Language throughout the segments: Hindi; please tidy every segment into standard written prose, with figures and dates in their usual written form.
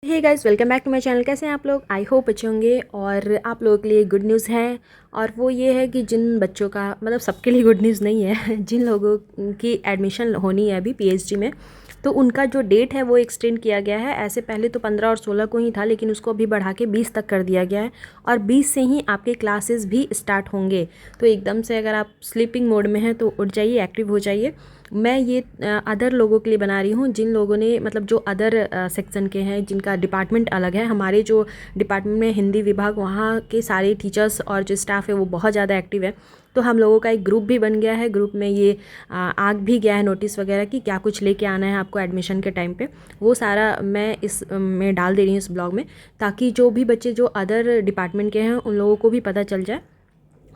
Hey guys, welcome back to my channel. कैसे हैं आप लोग? आई होप अच्छे होंगे। और आप लोगों के लिए गुड न्यूज़ है, और वो ये है कि जिन बच्चों का मतलब सबके लिए गुड न्यूज़ नहीं है जिन लोगों की एडमिशन होनी है अभी पीएचडी में, तो उनका जो डेट है वो एक्सटेंड किया गया है। ऐसे पहले तो 15 और 16 को ही था, लेकिन उसको अभी बढ़ा के 20 तक कर दिया गया है, और 20 से ही आपके क्लासेस भी स्टार्ट होंगे। तो एकदम से अगर आप स्लीपिंग मोड में हैं तो उठ जाइए, एक्टिव हो जाइए। मैं ये अदर लोगों के लिए बना रही हूँ, जिन लोगों ने मतलब जो अदर सेक्शन के हैं, जिनका डिपार्टमेंट अलग है। हमारे जो डिपार्टमेंट में हिंदी विभाग, वहाँ के सारे टीचर्स और जो स्टाफ है वो बहुत ज़्यादा एक्टिव है। तो हम लोगों का एक ग्रुप भी बन गया है। ग्रुप में ये आ भी गया है नोटिस वगैरह कि क्या कुछ लेके आना है आपको एडमिशन के टाइम पे। वो सारा मैं इस में डाल दे रही हूँ इस ब्लॉग में, ताकि जो भी बच्चे जो अदर डिपार्टमेंट के हैं उन लोगों को भी पता चल जाए।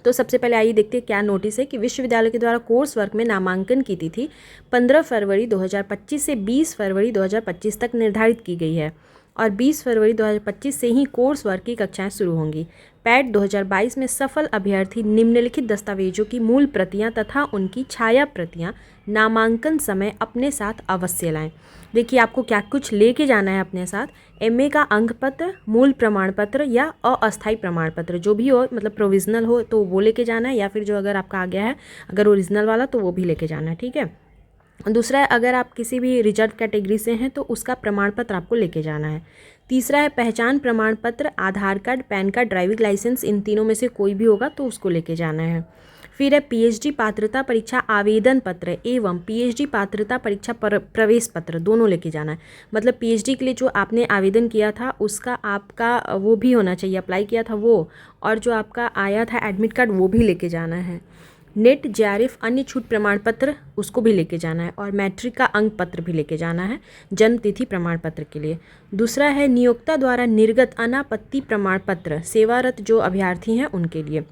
तो सबसे पहले आइए देखते हैं क्या नोटिस है कि विश्वविद्यालय के द्वारा कोर्स वर्क में नामांकन की तिथि 15 फरवरी 2025 से 20 फरवरी 2025 तक निर्धारित की गई है, और 20 फरवरी 2025 से ही कोर्स वर्क की कक्षाएं शुरू होंगी। पैट 2022 में सफल अभ्यर्थी निम्नलिखित दस्तावेजों की मूल प्रतियां तथा उनकी छाया प्रतियां नामांकन समय अपने साथ अवश्य लाएं। देखिए, आपको क्या कुछ लेके जाना है अपने साथ। एमए का अंक पत्र, मूल प्रमाण पत्र या अस्थायी प्रमाण पत्र, जो भी हो, मतलब प्रोविज़नल हो तो वो लेके जाना है, या फिर जो अगर आपका आ गया है अगर ओरिजिनल वाला तो वो भी लेके जाना है। ठीक है। दूसरा है, अगर आप किसी भी रिजर्व कैटेगरी से हैं तो उसका प्रमाण पत्र आपको लेके जाना है। तीसरा है, पहचान प्रमाण पत्र, Aadhaar card, PAN card, driving licence, इन तीनों में से कोई भी होगा तो उसको लेके जाना है। फिर है, पीएचडी पात्रता परीक्षा आवेदन पत्र एवं पीएचडी पात्रता परीक्षा प्रवेश पत्र दोनों लेके जाना है। मतलब पीएचडी के लिए जो आपने आवेदन किया था उसका आपका वो भी होना चाहिए, अप्लाई किया था वो, और जो आपका आया था एडमिट कार्ड वो भी लेके जाना है। नेट, जेआरएफ, अन्य छूट प्रमाण पत्र उसको भी लेके जाना है, और मैट्रिक का अंक पत्र भी लेके जाना है जन्म तिथि प्रमाण पत्र के लिए। दूसरा है, नियोक्ता द्वारा निर्गत अनापत्ति प्रमाण पत्र सेवारत जो अभ्यर्थी हैं उनके लिए।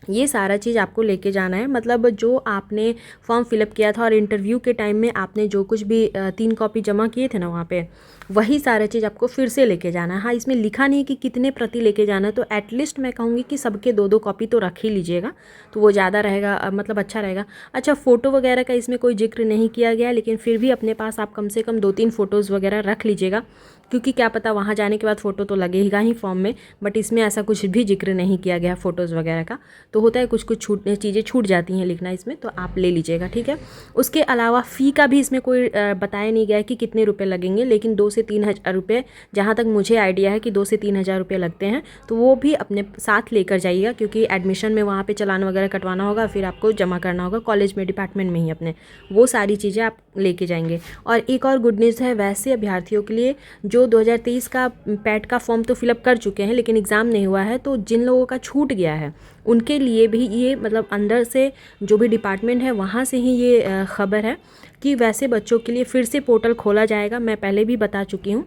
ये सारा चीज़ आपको लेके जाना है। मतलब जो आपने फॉर्म फिलअप किया था और इंटरव्यू के टाइम में आपने जो कुछ भी 3 कॉपी जमा किए थे ना वहाँ पे, वही सारा चीज़ आपको फिर से लेके जाना है। हाँ, इसमें लिखा नहीं कि कितने प्रति लेके जाना है, तो एटलीस्ट मैं कहूँगी कि सबके 2-2 कॉपी तो रख ही लीजिएगा, तो वो ज़्यादा रहेगा, मतलब अच्छा रहेगा। अच्छा, फ़ोटो वगैरह का इसमें कोई जिक्र नहीं किया गया, लेकिन फिर भी अपने पास आप कम से कम 2-3 फ़ोटोज़ वगैरह रख लीजिएगा, क्योंकि क्या पता वहाँ जाने के बाद फ़ोटो तो लगेगा ही फॉर्म में, बट इसमें ऐसा कुछ भी जिक्र नहीं किया गया फ़ोटोज़ वगैरह का। तो होता है कुछ कुछ चीज़ें छूट जाती हैं लिखना इसमें, तो आप ले लीजिएगा। ठीक है। उसके अलावा फ़ी का भी इसमें कोई बताया नहीं गया है कि कितने रुपए लगेंगे, लेकिन 2 से 3 हज़ार रुपये, जहाँ तक मुझे आइडिया है कि 2 से 3 हज़ार रुपये लगते हैं। तो वो भी अपने साथ लेकर जाइएगा, क्योंकि एडमिशन में वहाँ पे चालान वगैरह कटवाना होगा, फिर आपको जमा करना होगा कॉलेज में, डिपार्टमेंट में ही अपने, वो सारी चीज़ें आप लेके जाएंगे। और एक और गुड न्यूज़ है वैसे अभ्यर्थियों के लिए जो 2023 का पैट का फॉर्म तो फिलअप कर चुके हैं लेकिन एग्ज़ाम नहीं हुआ है, तो जिन लोगों का छूट गया है उनके लिए भी ये मतलब अंदर से जो भी डिपार्टमेंट है वहाँ से ही ये खबर है कि वैसे बच्चों के लिए फिर से पोर्टल खोला जाएगा। मैं पहले भी बता चुकी हूँ,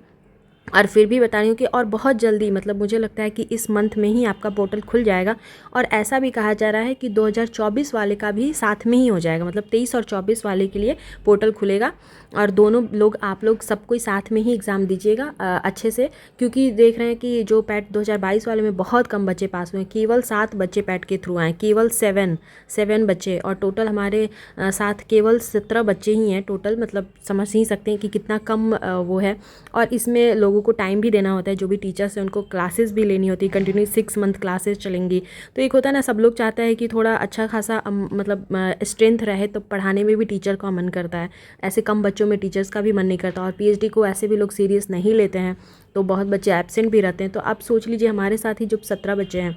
और फिर भी बता रही हूँ कि और बहुत जल्दी, मतलब मुझे लगता है कि इस मंथ में ही आपका पोर्टल खुल जाएगा। और ऐसा भी कहा जा रहा है कि 2024 वाले का भी साथ में ही हो जाएगा, मतलब 23 और 24 वाले के लिए पोर्टल खुलेगा, और दोनों लोग आप लोग सब कोई साथ में ही एग्ज़ाम दीजिएगा अच्छे से। क्योंकि देख रहे हैं कि जो पैट 2022 वाले में बहुत कम बच्चे पास हुए हैं, केवल 7 बच्चे पैट के थ्रू आए, केवल 7 बच्चे, और टोटल हमारे साथ केवल 17 बच्चे ही हैं टोटल। मतलब समझ ही सकते हैं कि कितना कम वो है। और इसमें लोगों को टाइम भी देना होता है, जो भी टीचर्स हैं उनको क्लासेस भी लेनी होती है, कंटिन्यू 6 मंथ क्लासेस चलेंगी। तो एक होता है ना, सब लोग चाहता है कि थोड़ा अच्छा खासा मतलब स्ट्रेंथ रहे, तो पढ़ाने में भी टीचर का मन करता है। ऐसे कम बच्चों में टीचर्स का भी मन नहीं करता, और पीएचडी को ऐसे भी लोग सीरियस नहीं लेते हैं, तो बहुत बच्चे एब्सेंट भी रहते हैं। तो आप सोच लीजिए, हमारे साथ ही जो 17 बच्चे हैं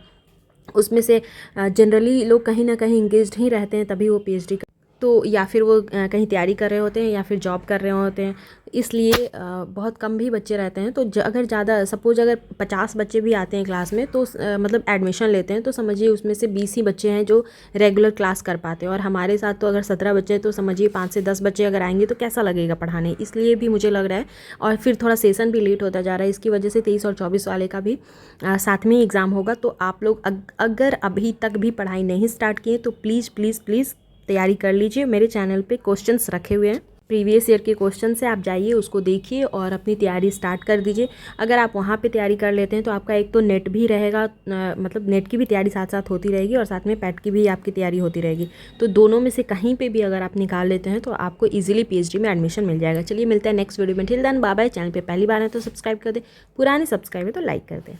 उसमें से जनरली लोग कहीं ना कहीं इंगेज्ड ही रहते हैं, तभी वो पीएचडी तो, या फिर वो कहीं तैयारी कर रहे होते हैं या फिर जॉब कर रहे होते हैं, इसलिए बहुत कम भी बच्चे रहते हैं। तो अगर ज़्यादा सपोज अगर 50 बच्चे भी आते हैं क्लास में, तो मतलब एडमिशन लेते हैं, तो समझिए उसमें से 20 ही बच्चे हैं जो रेगुलर क्लास कर पाते हैं। और हमारे साथ तो अगर 17 बच्चे हैं, तो समझिए 5 से 10 बच्चे अगर आएंगे तो कैसा लगेगा पढ़ाने, इसलिए भी मुझे लग रहा है। और फिर थोड़ा सेशन भी लेट होता जा रहा है, इसकी वजह से 23 और 24 वाले का भी साथ में ही एग्ज़ाम होगा। तो आप लोग अगर अभी तक भी पढ़ाई नहीं स्टार्ट किए तो प्लीज़ प्लीज़ प्लीज़ तैयारी कर लीजिए। मेरे चैनल पे क्वेश्चंस रखे हुए हैं, प्रीवियस ईयर के क्वेश्चन से आप जाइए, उसको देखिए और अपनी तैयारी स्टार्ट कर दीजिए। अगर आप वहाँ पे तैयारी कर लेते हैं तो आपका एक तो नेट भी रहेगा, मतलब नेट की भी तैयारी साथ साथ होती रहेगी और साथ में पैट की भी आपकी तैयारी होती रहेगी। तो दोनों में से कहीं पे भी अगर आप निकाल लेते हैं तो आपको ईजिली पीएचडी में एडमिशन मिल जाएगा। चलिए मिलते हैं नेक्स्ट वीडियो में। Till then bye bye. Channel पर पहली बार है तो सब्सक्राइब कर दें, पुराने सब्सक्राइब है तो लाइक कर दें।